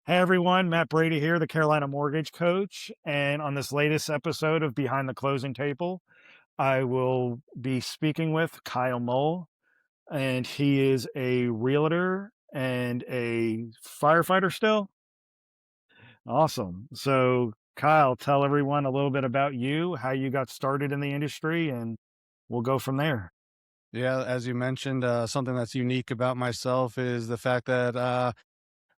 Hey everyone, Matt Brady here, the Carolina Mortgage Coach. And on this latest episode of Behind the Closing Table, I will be speaking with Kyle Mull, and he is a realtor and a firefighter still. Awesome. So, Kyle, tell everyone a little bit about you, how you got started in the industry, and we'll go from there. Yeah, as you mentioned, something that's unique about myself is the fact that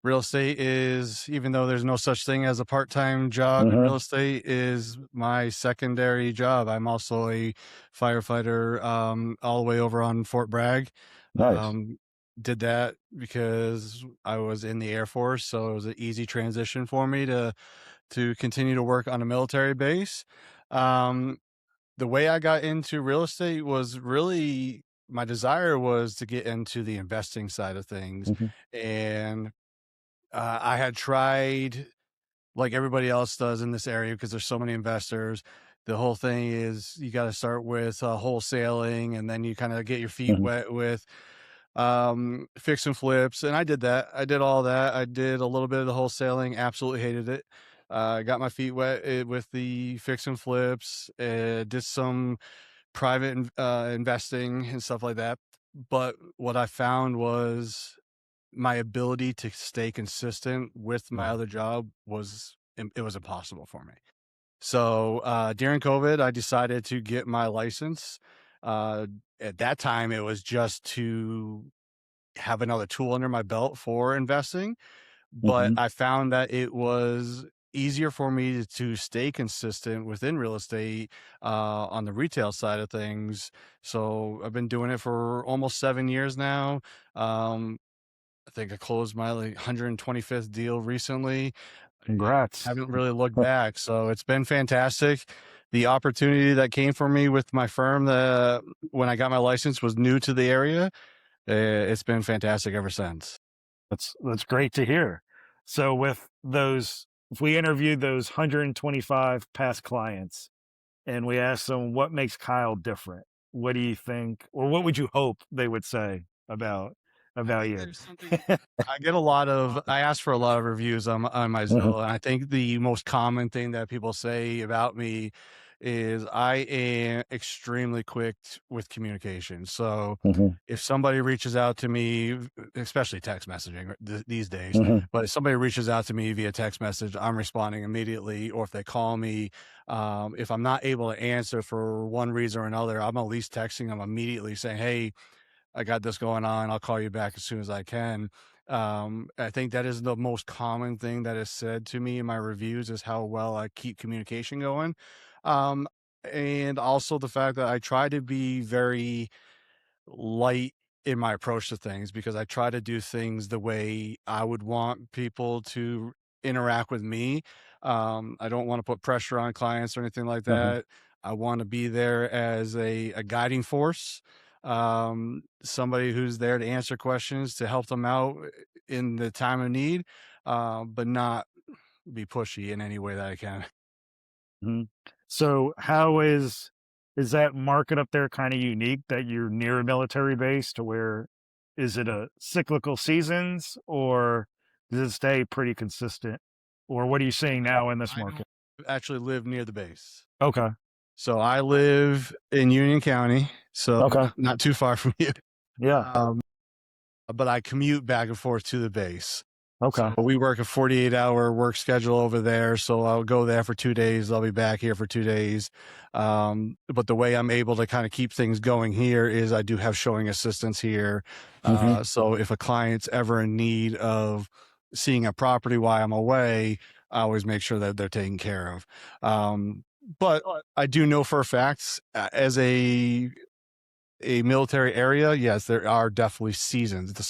real estate is, even though there's no such thing as a part-time job in real Hmm. estate, is my secondary job. I'm also a firefighter, all the way over on Fort Bragg. Nice. Um, did that because I was in the Air Force, so it was an easy transition for me to continue to work on a military base. Um, the way I got into real estate was really my desire was to get into the investing side of things. Hmm. And I had tried, like everybody else does in this area, because there's so many investors. The whole thing is you got to start with wholesaling, and then you kind of get your feet Hmm. wet with fix and flips. And I did that. I did all that. I did a little bit of the wholesaling, absolutely hated it. Got my feet wet with the fix and flips, did some private investing and stuff like that. But what I found was my ability to stay consistent with my Right. other job was it was impossible for me. So during COVID, I decided to get my license. Uh, at that time, it was just to have another tool under my belt for investing, but Hmm. I found that it was easier for me to stay consistent within real estate on the retail side of things. So I've been doing it for almost 7 years now. Um, I think I closed my like 125th deal recently. Congrats. Haven't really looked back, so it's been fantastic. The opportunity that came for me with my firm, when I got my license, was new to the area. It's been fantastic ever since. That's great to hear. So with those, if we interviewed those 125 past clients and we asked them what makes Kyle different, what do you think, or what would you hope they would say I about think you? there's something I ask for a lot of reviews on my Mhm, Zillow, and I think the most common thing that people say about me is I am extremely quick with communication. So mhm, if somebody reaches out to me, especially text messaging these days, mhm, but if somebody reaches out to me via text message, I'm responding immediately. Or if they call me, if I'm not able to answer for one reason or another, I'm at least texting them immediately saying, "Hey, I got this going on. I'll call you back as soon as I can." I think that is the most common thing that is said to me in my reviews is how well I keep communication going. Um, and also the fact that I try to be very light in my approach to things because I try to do things the way I would want people to interact with me. I don't want to put pressure on clients or anything like mhm, that. I want to be there as a guiding force, somebody who's there to answer questions, to help them out in the time of need, but not be pushy in any way that I can. mhm. So how is that market up there kind of unique that you're near a military base to where is it a cyclical seasons or does it stay pretty consistent? Or what are you seeing now in this I don't market? actually live near the base. Okay. So I live in Union County, so Okay. not too far from you. Yeah. Um, but I commute back and forth to the base. So Okay. we work a 48-hour work schedule over there. So I'll go there for 2 days. I'll be back here for 2 days. But the way I'm able to kind of keep things going here is I do have showing assistants here. Mhm, So if a client's ever in need of seeing a property while I'm away, I always make sure that they're taken care of. But I do know for a fact, as a military area, yes, there are definitely seasons. The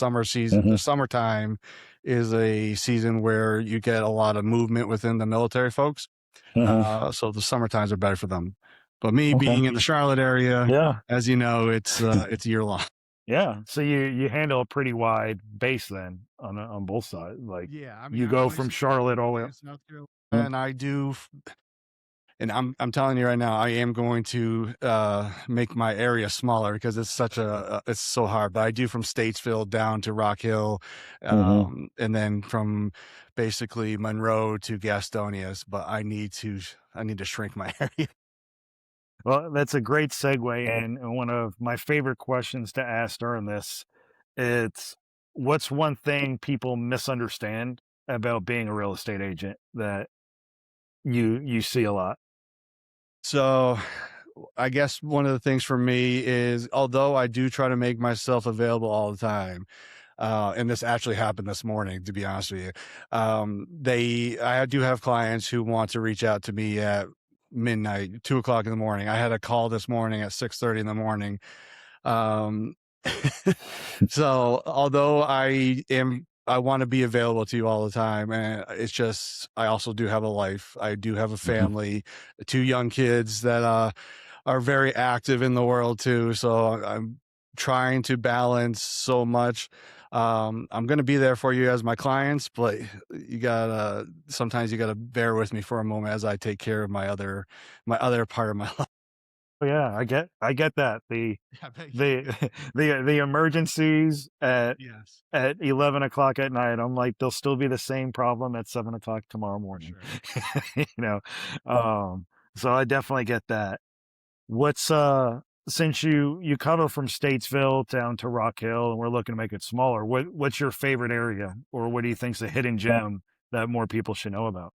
mhm, summertime is a season where you get a lot of movement within the military folks. mhm. So the summer times are better for them. But me Okay. being in the Charlotte area, Yeah. as you know, it's year long. Yeah. So you handle a pretty wide base then on both sides. Like Yeah, I mean, you I'm go in my from sister city Charlotte all the way up. in South Carolina, Mhm, and I do And I'm telling you right now, I am going to make my area smaller because it's such it's so hard. But I do from Statesville down to Rock Hill, Hmm. and then from basically Monroe to Gastonias. But I need to shrink my area. Well, that's a great segue, and one of my favorite questions to ask during this, it's what's one thing people misunderstand about being a real estate agent that you see a lot? So I guess one of the things for me is although I do try to make myself available all the time, and this actually happened this morning, to be honest with you. I do have clients who want to reach out to me at midnight, 2 o'clock in the morning. I had a call this morning at 6:30 in the morning. Um, so although I want to be available to you all the time, and it's just I also do have a life. I do have a Mhm. family, two young kids that are very active in the world too. So I'm trying to balance so much. I'm going to be there for you as my clients, but you gotta sometimes you gotta bear with me for a moment as I take care of my other part of my life. Oh, yeah, I get that. The I bet you the do. the emergencies Yes, at 11 o'clock at night, I'm like, there'll still be the same problem at 7 o'clock tomorrow for morning. sure. You know? Um, so I definitely get that. What's since you cover from Statesville down to Rock Hill and we're looking to make it smaller, what's your favorite area or what do you think's a hidden gem that more people should know about?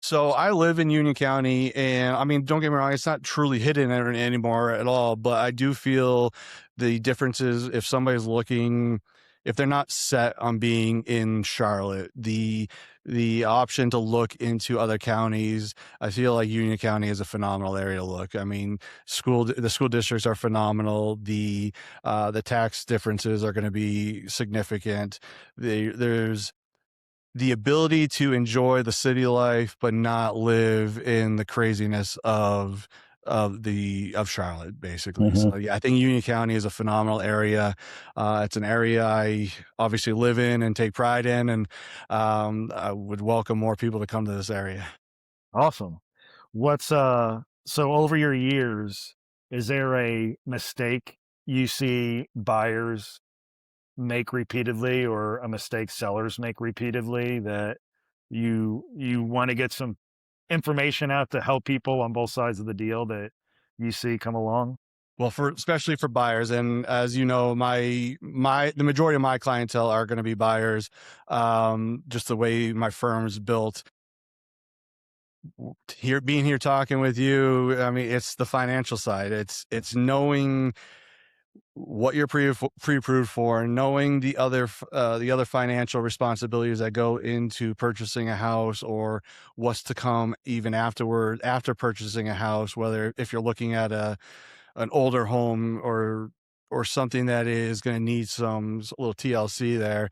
So I live in Union County, and I mean, don't get me wrong, it's not truly hidden anymore at all. But I do feel the differences if somebody's looking, if they're not set on being in Charlotte, the option to look into other counties. I feel like Union County is a phenomenal area to look. I mean, the school districts are phenomenal. The tax differences are going to be significant. There's the ability to enjoy the city life, but not live in the craziness of Charlotte, basically. Hmm. So yeah, I think Union County is a phenomenal area. It's an area I obviously live in and take pride in, and I would welcome more people to come to this area. Awesome. What's so over your years, is there a mistake you see buyers make repeatedly or a mistake sellers make repeatedly that you want to get some information out to help people on both sides of the deal that you see come along? Well, for especially for buyers, and as you know, the majority of my clientele are going to be buyers. Just the way my firm's built, here being here talking with you, I mean, it's the financial side. It's knowing what you're pre-approved for, knowing the other financial responsibilities that go into purchasing a house, or what's to come even after purchasing a house, whether if you're looking at an older home, or something that is going to need some little TLC there.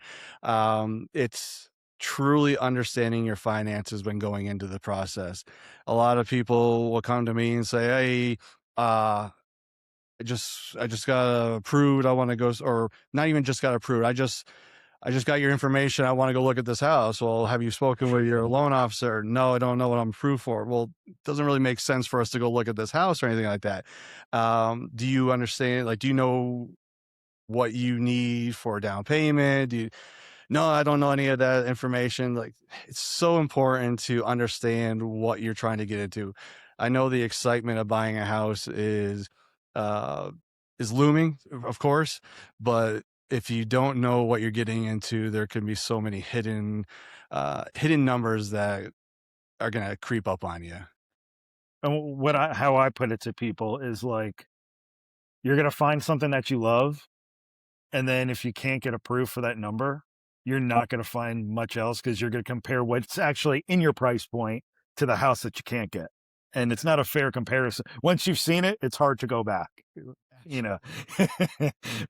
It's truly understanding your finances when going into the process. A lot of people will come to me and say, "Hey, I just got approved. I want to go," or not even just got approved. I just got your information. I want to go look at this house. Well, have you spoken with your loan officer? No, I don't know what I'm approved for. Well, it doesn't really make sense for us to go look at this house or anything like that. Do you understand? Like, do you know what you need for a down payment? No, I don't know any of that information. Like, it's so important to understand what you're trying to get into. I know the excitement of buying a house uh, is looming, of course, but if you don't know what you're getting into, there can be so many hidden numbers that are gonna creep up on you. And what I how I put it to people is like you're going to find something that you love. And then if you can't get approved for that number, you're not going to find much else because you're going to compare what's actually in your price point to the house that you can't get. And it's not a fair comparison. Once you've seen it, it's hard to go back, you know.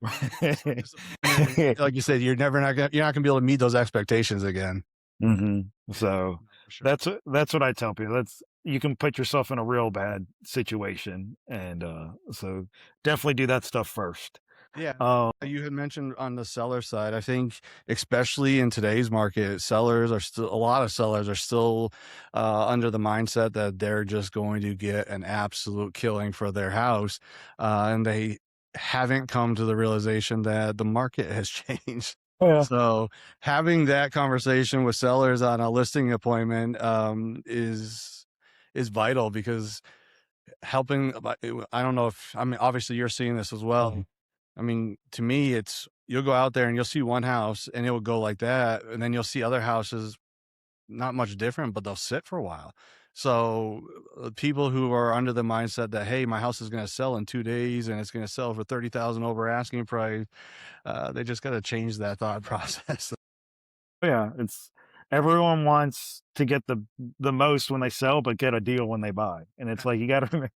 Absolutely. It's so disappointing. Like you said, you're not gonna be able to meet those expectations again. Hmm. So No, for sure. that's what I tell people. That's you can put yourself in a real bad situation, and so definitely do that stuff first. Yeah, Um, you had mentioned on the seller side, I think especially in today's market, a lot of sellers are still, under the mindset that they're just going to get an absolute killing for their house, and they haven't come to the realization that the market has changed. yeah, So, having that conversation with sellers on a listing appointment, is vital because helping I don't know if I mean, obviously, you're seeing this as well. I mean, to me, it's you'll go out there and you'll see one house and it will go like that, and then you'll see other houses not much different, but they'll sit for a while. So, people who are under the mindset that, "Hey, my house is gonna sell in 2 days and it's gonna sell for 30,000 over asking price," they just gotta change that thought process. yeah, it's everyone wants to get the most when they sell, but get a deal when they buy, and it's like you gotta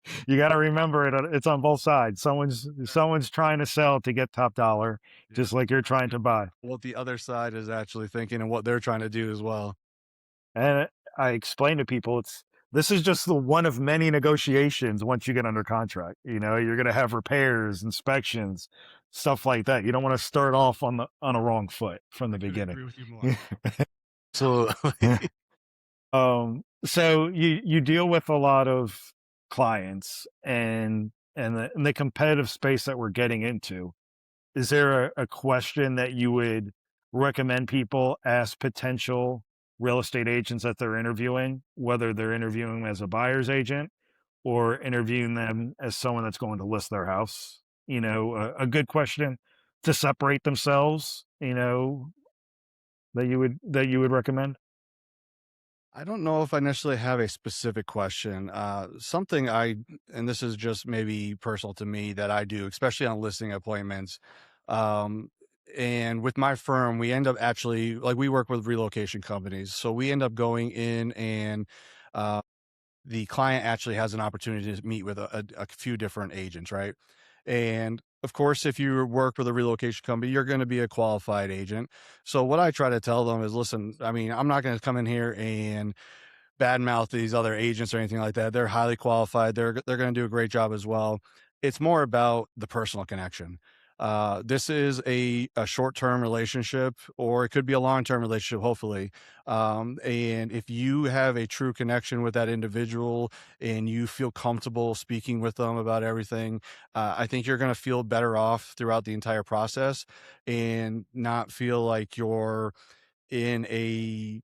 remember it's on both sides. Someone's trying to sell to get top dollar, Yeah. just like you're trying to buy. What the other side is actually thinking and what they're trying to do as well. And I explain to people this is just the one of many negotiations once you get under contract. You know, you're gonna have repairs, inspections, stuff like that. You don't want to start off on a wrong foot from I the couldn't beginning. agree with you more. Absolutely. So you deal with a lot of clients and the competitive space that we're getting into. Is there a question that you would recommend people ask potential real estate agents that they're interviewing, whether they're interviewing them as a buyer's agent or interviewing them as someone that's going to list their house? You know, a good question to separate themselves, that you would recommend? I don't know if I necessarily have a specific question. Something and this is just maybe personal to me that I do, especially on listing appointments. Um, and with my firm, we end up actually, like, we work with relocation companies. So we end up going in and, uh, the client actually has an opportunity to meet with a few different agents, right? And of course, if you work with a relocation company, you're going to be a qualified agent. So what I try to tell them is, listen, I mean, I'm not going to come in here and badmouth these other agents or anything like that. They're highly qualified. They're going to do a great job as well. It's more about the personal connection. This is a short-term relationship, or it could be a long-term relationship, hopefully. And if you have a true connection with that individual and you feel comfortable speaking with them about everything, I think you're going to feel better off throughout the entire process and not feel like you're in a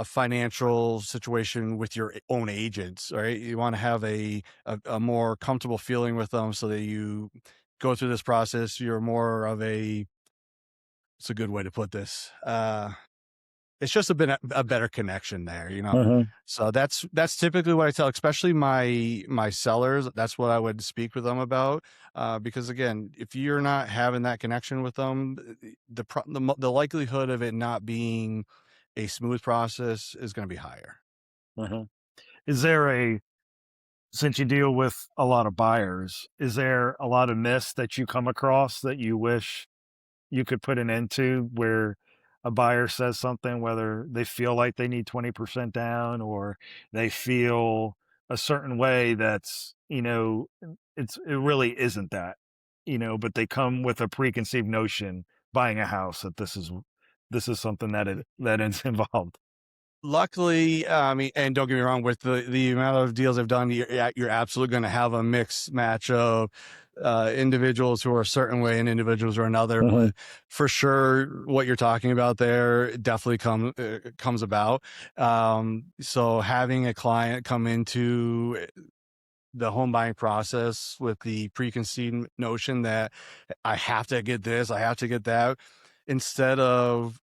financial situation with your own agents, right? You wanna have a more comfortable feeling with them so that you go through this process, you're more of a it's a good way to put this, it's just a better connection there, you know? Uh-huh. So that's typically what I tell, especially my sellers, that's what I would speak with them about, because again, if you're not having that connection with them, the likelihood of it not being a smooth process is gonna be higher. Uh-huh. Is there a Since you deal with a lot of buyers, is there a lot of myths that you come across that you wish you could put an end to where a buyer says something, whether they feel like they need 20% down or they feel a certain way that's, it really isn't that, but they come with a preconceived notion buying a house that this is something that is involved. Luckily, I mean, and don't get me wrong, with the amount of deals I've done, you're absolutely gonna have a mixed match of, individuals who are a certain way and individuals who are another, Uh-huh. but for sure, what you're talking about there definitely comes about. So having a client come into the home buying process with the preconceived notion that I have to get this, I have to get that, instead of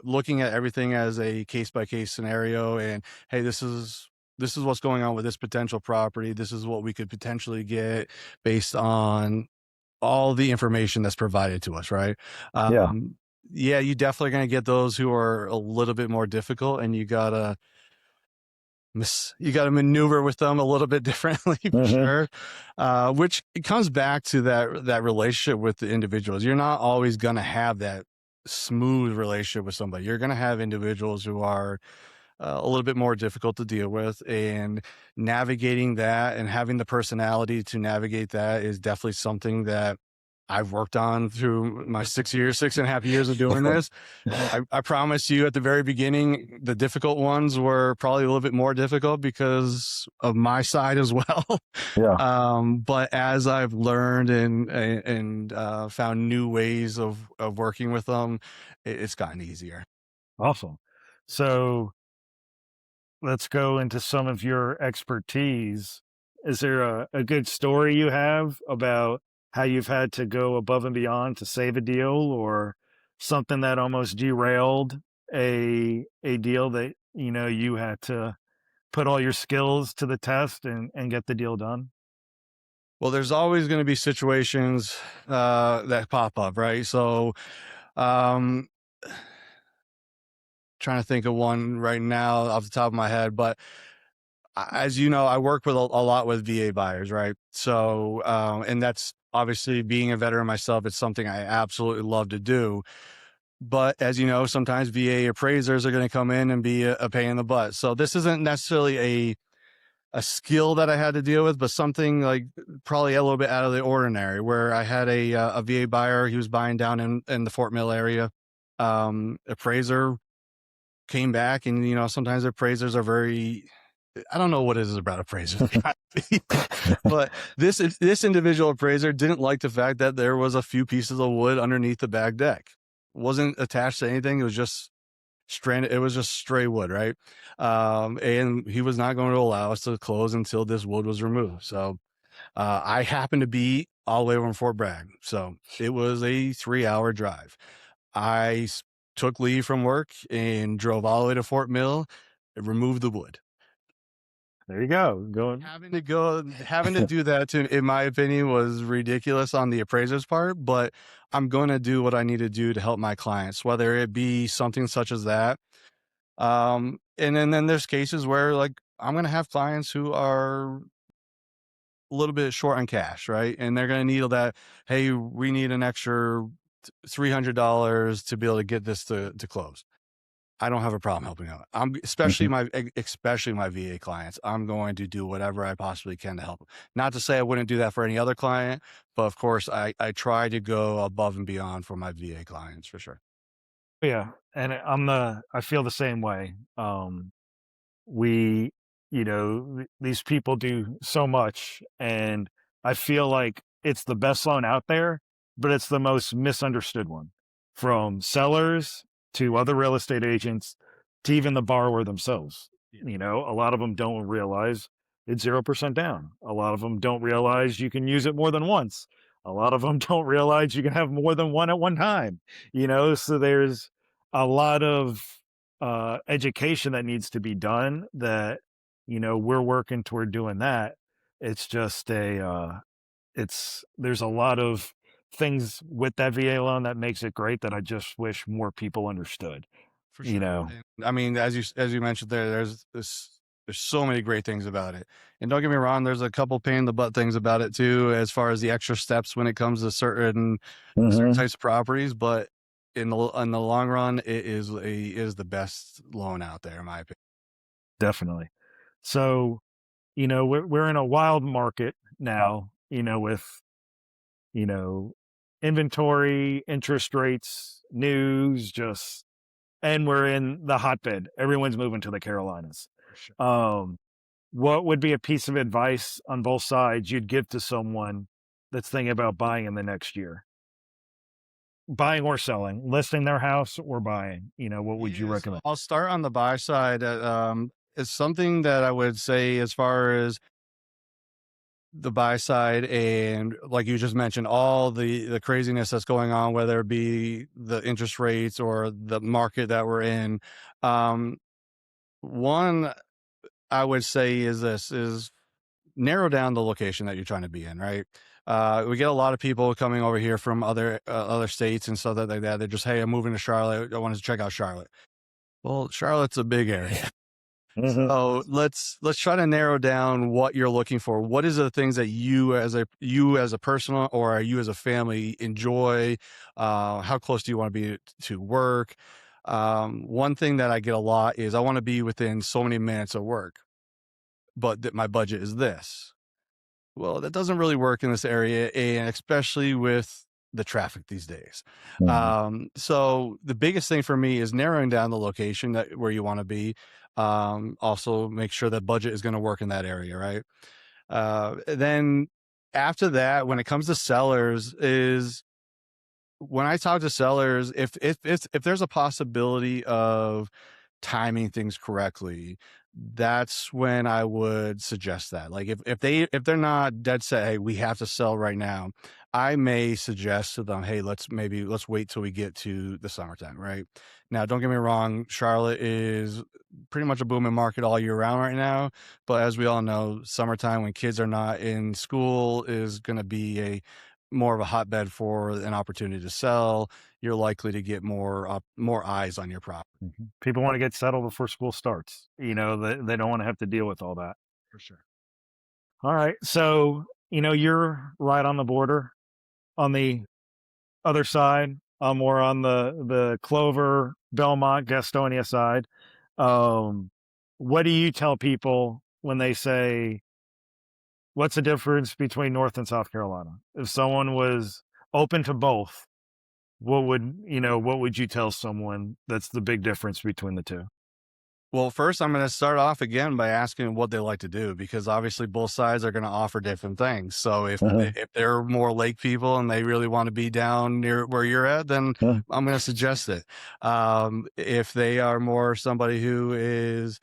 looking at everything as a case by case scenario and hey, this is what's going on with this potential property. This is what we could potentially get based on all the information that's provided to us, right? Yeah. Yeah, you definitely gonna get those who are a little bit more difficult, and you gotta maneuver with them a little bit differently for Uh-huh. sure, which it comes back to that relationship with the individuals. You're not always gonna have that smooth relationship with somebody. You're gonna have individuals who are, a little bit more difficult to deal with, and navigating that and having the personality to navigate that is definitely something that I've worked on through my 6 years, 6.5 years of doing this. I promise you at the very beginning, the difficult ones were probably a little bit more difficult because of my side as well. Yeah. But as I've learned and found new ways of working with them, it's gotten easier. Awesome. So let's go into some of your expertise. Is there a good story you have about how you've had to go above and beyond to save a deal, or something that almost derailed a deal that you had to put all your skills to the test and get the deal done? Well, there's always going to be situations that pop up, right? So, um, trying to think of one right now off the top of my head, but as you know, I work with a lot with VA buyers, right? So, and that's obviously being a veteran myself. It's something I absolutely love to do. But as you know, sometimes VA appraisers are going to come in and be a pain in the butt. So this isn't necessarily a skill that I had to deal with, but something like probably a little bit out of the ordinary. Where I had a VA buyer, he was buying down in the Fort Mill area. Appraiser came back, and sometimes appraisers are very, I don't know what it is about appraisers, but this individual appraiser didn't like the fact that there was a few pieces of wood underneath the back deck. Wasn't attached to anything. It was just stranded. It was just stray wood, right? And he was not going to allow us to close until this wood was removed. So I happened to be all the way over in Fort Bragg, so it was a 3-hour drive. I took leave from work and drove all the way to Fort Mill and removed the wood. There you go. Going. Having to do that, in my opinion, was ridiculous on the appraiser's part, but I'm going to do what I need to do to help my clients, whether it be something such as that. And then there's cases where, like, I'm going to have clients who are a little bit short on cash, right? And they're going to need that. Hey, we need an extra $300 to be able to get this to close. I don't have a problem helping out. Mhm. Especially my VA clients. I'm going to do whatever I possibly can to help 'em. Not to say I wouldn't do that for any other client, but of course I try to go above and beyond for my VA clients for sure. Yeah, and I feel the same way. We these people do so much, and I feel like it's the best loan out there, but it's the most misunderstood one, from sellers to other real estate agents to even the borrower themselves. Yeah, A lot of them don't realize it's 0% down. A lot of them don't realize you can use it more than once. A lot of them don't realize you can have more than one at one time. So there's a lot of education that needs to be done, that we're working toward doing that. It's just there's a lot of things with that VA loan that makes it great, that I just wish more people understood for you sure. know And, I mean, as you mentioned there, there's so many great things about it. And don't get me wrong, there's a couple pain in the butt things about it too, as far as the extra steps when it comes to certain hmm types of properties. But in the long run, it is the best loan out there, in my opinion. definitely. So we're in a wild market now, with you know inventory, interest rates, news, just, and we're in the hotbed. Everyone's moving to the Carolinas. For sure. Um, what would be a piece of advice on both sides you'd give to someone that's thinking about buying in the next year? Buying or selling, listing their house or buying, what would you Yeah, so recommend? I'll start on the buy side. It's something that I would say as far as the buy side, and like you just mentioned, all the craziness that's going on, whether it be the interest rates or the market that we're in. Um, One I would say is this is narrow down the location that you're trying to be in, right? We get a lot of people coming over here from other states and stuff like that. They're just, hey, I'm moving to Charlotte. I wanted to check out Charlotte. Well, Charlotte's a big area. Mhm. So let's try to narrow down what you're looking for. What is the things that you as a person or you as a family enjoy? How close do you want to be to work? One thing that I get a lot is I want to be within so many minutes of work, but that my budget is this. Well, that doesn't really work in this area, and especially with the traffic these days. Mhm. So the biggest thing for me is narrowing down the location that where you want to be. Also make sure that budget is going to work in that area, right? Then after that, when it comes to sellers, is when I talk to sellers, if there's a possibility of timing things correctly, that's when I would suggest that. Like if they're not dead set, hey, we have to sell right now, I may suggest to them, hey, let's wait till we get to the summertime, right? Now, don't get me wrong, Charlotte is pretty much a booming market all year round right now, but as we all know, summertime when kids are not in school is going to be a more of a hotbed for an opportunity to sell. You're likely to get more eyes on your property. Mhm. People want to get settled before school starts. They don't want to have to deal with all that. For sure. All right. So, you're right on the border on the other side. I'm more on the Clover, Belmont, Gastonia side. Um, what do you tell people when they say, what's the difference between North and South Carolina? If someone was open to both, what would you tell someone that's the big difference between the two? Well, first, I'm going to start off again by asking what they like to do because obviously both sides are going to offer different things. So Uh-huh. if they're more lake people and they really want to be down near where you're at, then Uh, I'm going to suggest it. If they are more somebody who is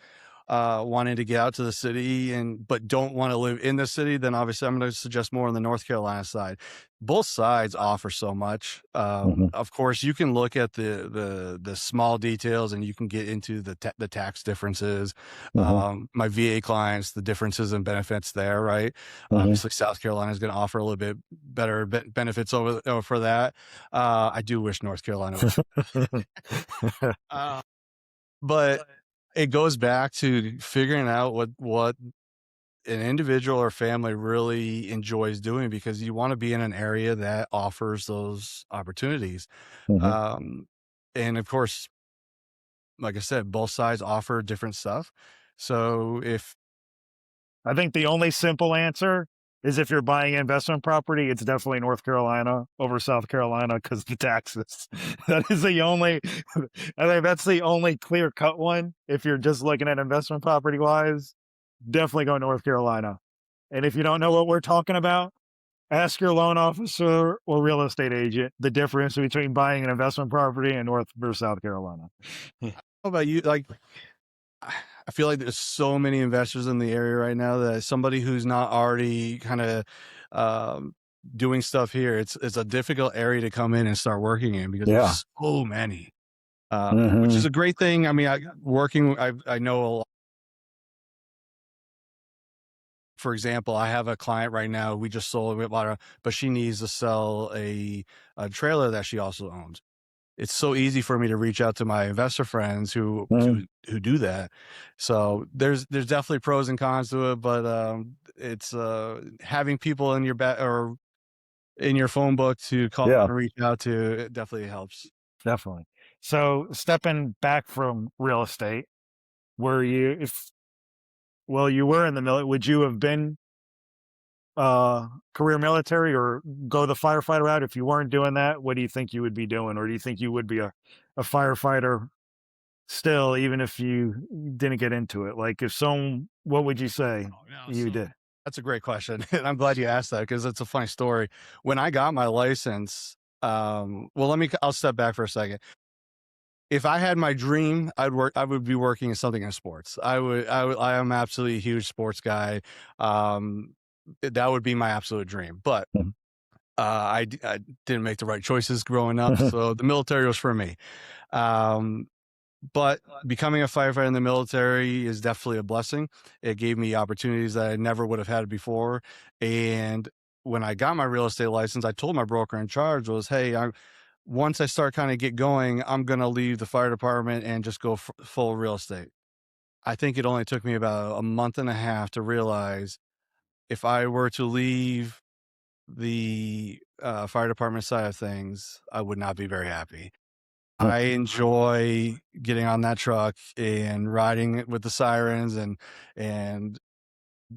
wanting to get out to the city and but don't want to live in the city, then obviously I'm going to suggest more on the North Carolina side. Both sides offer so much. mhm, Of course, you can look at the small details and you can get into the tax differences. mhm, My VA clients, the differences in benefits there, right? mhm. Obviously, South Carolina is going to offer a little bit better benefits over for that. I do wish North Carolina was. Uh, but it goes back to figuring out what an individual or family really enjoys doing because you want to be in an area that offers those opportunities. Mhm. Um, and of course, like I said, both sides offer different stuff. So if I think the only simple answer is if you're buying investment property, it's definitely North Carolina over South Carolina because the taxes. That is the only, I think that's the only clear cut one. If you're just looking at investment property wise, definitely go North Carolina. And if you don't know what we're talking about, ask your loan officer or real estate agent the difference between buying an investment property in North versus South Carolina. how about you, like I feel like there's so many investors in the area right now that somebody who's not already kind of um, doing stuff here, it's a difficult area to come in and start working in because Yeah. there's so many. Which is Hmm. a great thing. I mean, I know a lot. For example, I have a client right now. We just sold a lot of, but she needs to sell a trailer that she also owns. It's so easy for me to reach out to my investor friends Hmm. who do that. So there's definitely pros and cons to it, but it's having people in your back or in your phone book to call Yeah, and reach out to. It definitely helps. definitely. So stepping back from real estate, were you if well, you were in the military, would you have been career military or go the firefighter route? If you weren't doing that, what do you think you would be doing? Or do you think you would be a firefighter still, even if you didn't get into it? Like if some what would you say Oh, no, you so did? that's a great question, and I'm glad you asked that because it's a funny story. When I got my license, well, I'll step back for a second. If I had my dream, I would be working in something in sports. I am absolutely a huge sports guy. That would be my absolute dream. But Mhm. I didn't make the right choices growing up, so the military was for me. Um, but becoming a firefighter in the military is definitely a blessing. It gave me opportunities that I never would have had before. And when I got my real estate license, I told my broker in charge was, "Hey, once I start kind of get going, I'm going to leave the fire department and just go full real estate." I think it only took me about a month and a half to realize if I were to leave the fire department side of things, I would not be very happy. I enjoy getting on that truck and riding it with the sirens and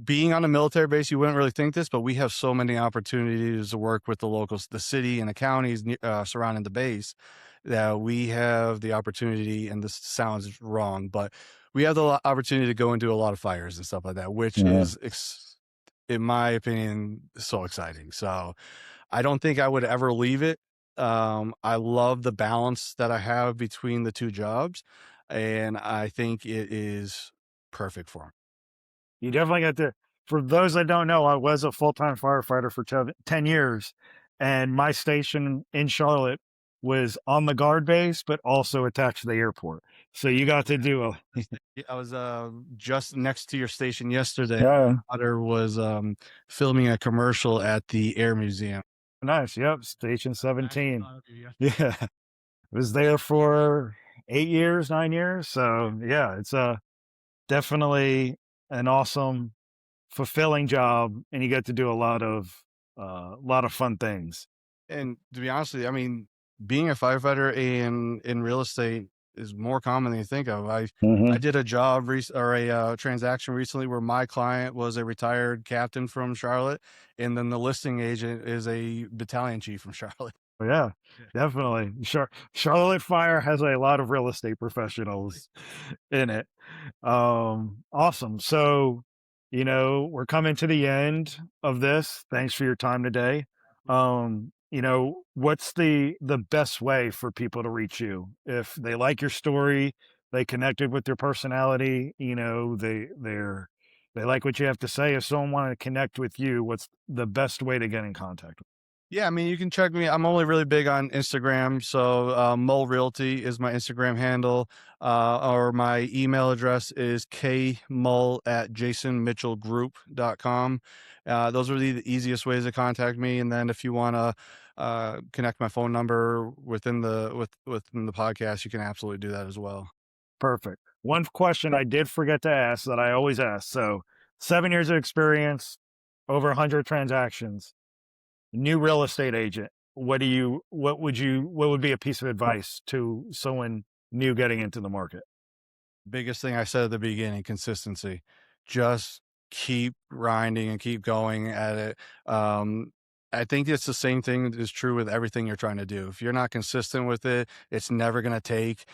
being on a military base, you wouldn't really think this, but we have so many opportunities to work with the locals, the city and the counties surrounding the base, that we have the opportunity. And this sounds wrong, but we have the opportunity to go and do a lot of fires and stuff like that, which Yeah. is, in my opinion, so exciting. So I don't think I would ever leave it. I love the balance that I have between the two jobs, and I think it is perfect for me. You definitely got to. For those that don't know, I was a full-time firefighter for 10 years, and my station in Charlotte was on the guard base, but also attached to the airport. So you got to do a Yeah, I was, just next to your station yesterday. yeah, My daughter was, filming a commercial at the Air Museum. nice. Yep, Station I actually 17. thought of you Yeah, was there for 8 years, 9 years. yeah. So yeah, it's a definitely an awesome, fulfilling job, and you get to do a lot of fun things. And to be honest with you, I mean, being a firefighter in real estate is more common than you think of. I Hmm. did a job or a transaction recently where my client was a retired captain from Charlotte, and then the listing agent is a battalion chief from Charlotte. Yeah, Yeah. definitely. Charlotte Fire has a lot of real estate professionals in it. Awesome. So, we're coming to the end of this. Thanks for your time today. What's the best way for people to reach you if they like your story, they connected with your personality, they like what you have to say. If someone wanted to connect with you, what's the best way to get in contact? Yeah, I mean, you can check me. I'm only really big on Instagram, so Mull Realty is my Instagram handle, or my email address is kmull@jasonmitchellgroup.com. Those are the easiest ways to contact me. And then if you want to connect my phone number within the podcast, you can absolutely do that as well. Perfect. One question I did forget to ask that I always ask. So, 7 years of experience, over 100 transactions, new real estate agent. What would be a piece of advice to someone new getting into the market? Biggest thing I said at the beginning, consistency. Just keep grinding and keep going at it. I think it's the same thing is true with everything you're trying to do. If you're not consistent with it, it's never going to take.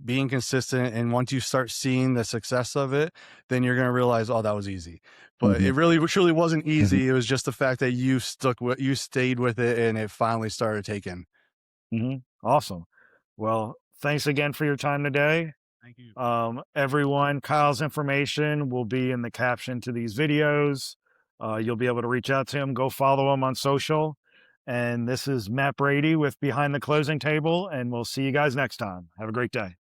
Being consistent, and once you start seeing the success of it, then you're going to realize, oh, that was easy. But Hmm. it really, truly wasn't easy. It was just the fact that you stayed with it, and it finally started taking. Hmm. Awesome. Well, thanks again for your time today. Thank you. Everyone, Kyle's information will be in the caption to these videos. You'll be able to reach out to him, go follow him on social. And this is Matt Brady with Behind the Closing Table, and we'll see you guys next time. Have a great day.